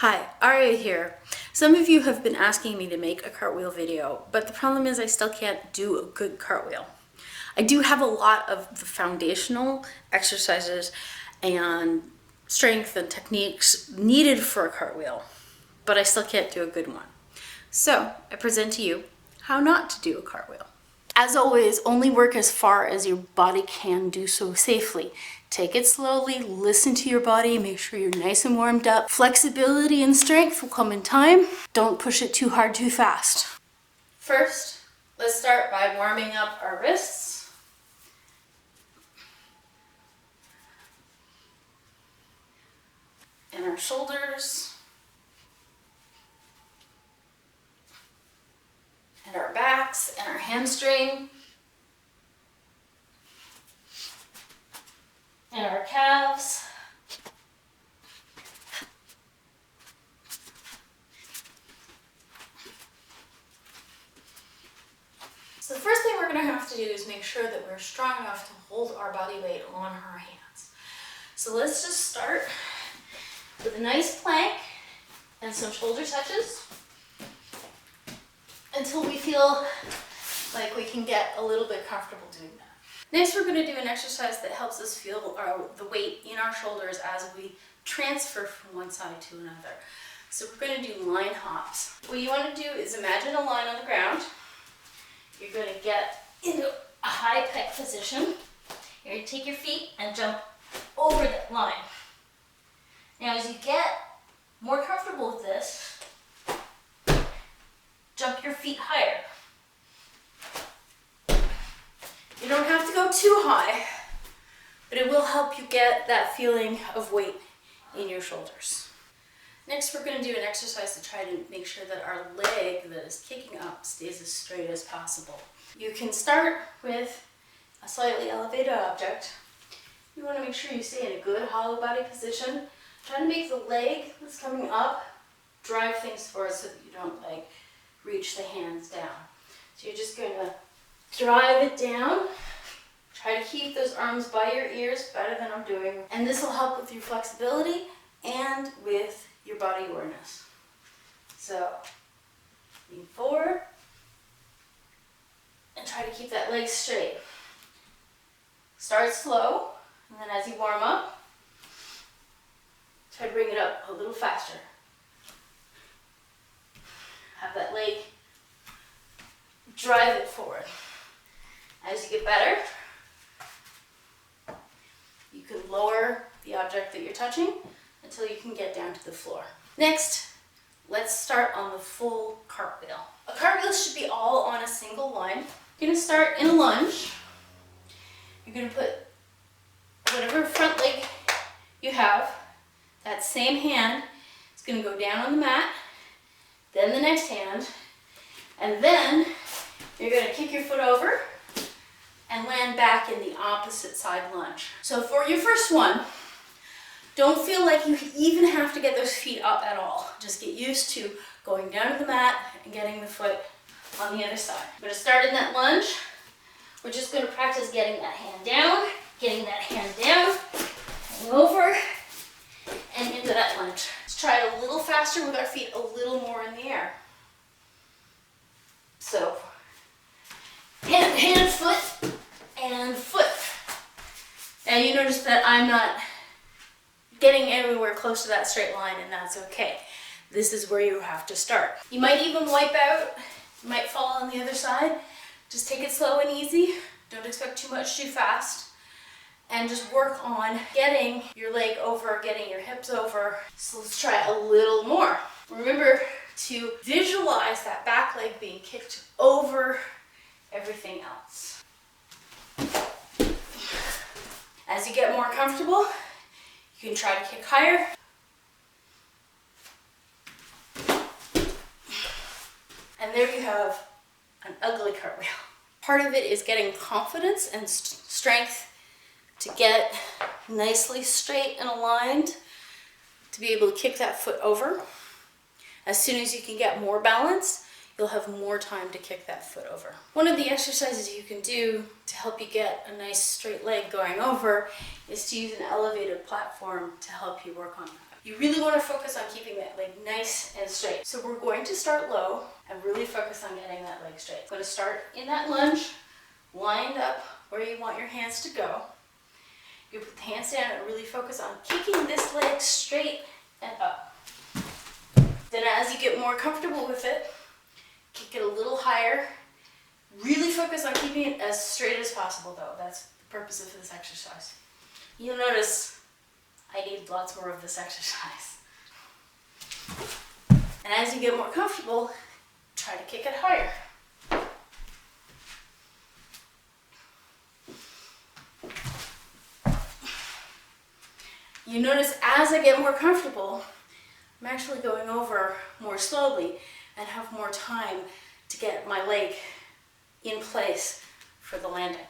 Hi, Aria here. Some of you have been asking me to make a cartwheel video, but the problem is I still can't do a good cartwheel. I do have a lot of the foundational exercises and strength and techniques needed for a cartwheel, but I still can't do a good one. So I present to you how not to do a cartwheel. As always, only work as far as your body can do so safely. Take it slowly, listen to your body, make sure you're nice and warmed up. Flexibility and strength will come in time. Don't push it too hard too fast. First, let's start by warming up our wrists. And our shoulders. And our backs and our hamstring. And our calves. So the first thing we're going to have to do is make sure that we're strong enough to hold our body weight on our hands. So let's just start with a nice plank and some shoulder touches until we feel like we can get a little bit comfortable doing that. Next, we're going to do an exercise that helps us feel the weight in our shoulders as we transfer from one side to another. So we're going to do line hops. What you want to do is imagine a line on the ground. You're going to get into a high pec position. You're going to take your feet and jump over that line. Now as you get more comfortable with this, jump your feet higher. You don't have to go too high, but it will help you get that feeling of weight in your shoulders. Next, we're going to do an exercise to try to make sure that our leg that is kicking up stays as straight as possible. You can start with a slightly elevated object. You want to make sure you stay in a good hollow body position. Try to make the leg that's coming up drive things forward so that you don't reach the hands down. So you're just going to drive it down. Try to keep those arms by your ears better than I'm doing. And this will help with your flexibility and with your body awareness. So lean forward and try to keep that leg straight. Start slow, and then as you warm up, try to bring it up a little faster. Have that leg drive it forward. As you get better, you can lower the object that you're touching until you can get down to the floor. Next, let's start on the full cartwheel. A cartwheel should be all on a single line. You're going to start in a lunge. You're going to put whatever front leg you have, that same hand is going to go down on the mat, then the next hand, and then you're going to kick your foot over and land back in the opposite side lunge. So for your first one, don't feel like you even have to get those feet up at all. Just get used to going down to the mat and getting the foot on the other side. I'm going to start in that lunge. We're just going to practice getting that hand down, and over, and into that lunge. Let's try it a little faster with our feet a little more in the air. So, hand, foot, and foot. Now you notice that I'm not getting anywhere close to that straight line, and that's okay. This is where you have to start. You might even wipe out, you might fall on the other side. Just take it slow and easy. Don't expect too much too fast. And just work on getting your leg over, getting your hips over. So let's try a little more. Remember to visualize that back leg being kicked over everything else. As you get more comfortable, you can try to kick higher. And there you have an ugly cartwheel. Part of it is getting confidence and strength to get nicely straight and aligned, to be able to kick that foot over. As soon as you can get more balance, you'll have more time to kick that foot over. One of the exercises you can do to help you get a nice straight leg going over is to use an elevated platform to help you work on that. You really want to focus on keeping that leg nice and straight. So we're going to start low and really focus on getting that leg straight. Going to start in that lunge, lined up where you want your hands to go. You put the hands down and really focus on kicking this leg straight and up. Then as you get more comfortable with it, kick it a little higher. Really focus on keeping it as straight as possible though. That's the purpose of this exercise. You'll notice I need lots more of this exercise. And as you get more comfortable, try to kick it higher. You notice as I get more comfortable, I'm actually going over more slowly and have more time to get my leg in place for the landing.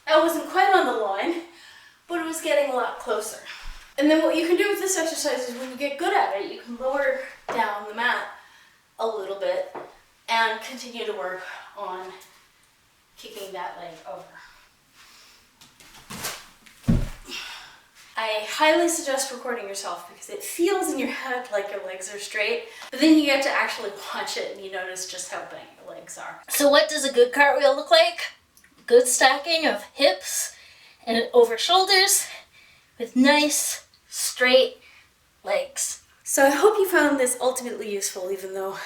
I wasn't quite on the line, but it was getting a lot closer. And then what you can do with this exercise is when you get good at it, you can lower down the mat a little bit and continue to work on kicking that leg over. I highly suggest recording yourself because it feels in your head like your legs are straight, but then you get to actually watch it and you notice just how big your legs are. So what does a good cartwheel look like? Good stacking of hips and over shoulders with nice straight legs. So I hope you found this ultimately useful, even though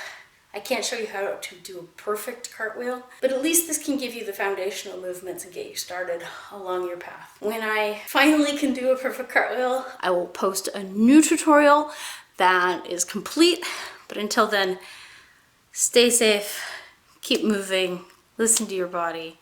I can't show you how to do a perfect cartwheel, but at least this can give you the foundational movements and get you started along your path. When I finally can do a perfect cartwheel, I will post a new tutorial that is complete, but until then, stay safe, keep moving, listen to your body,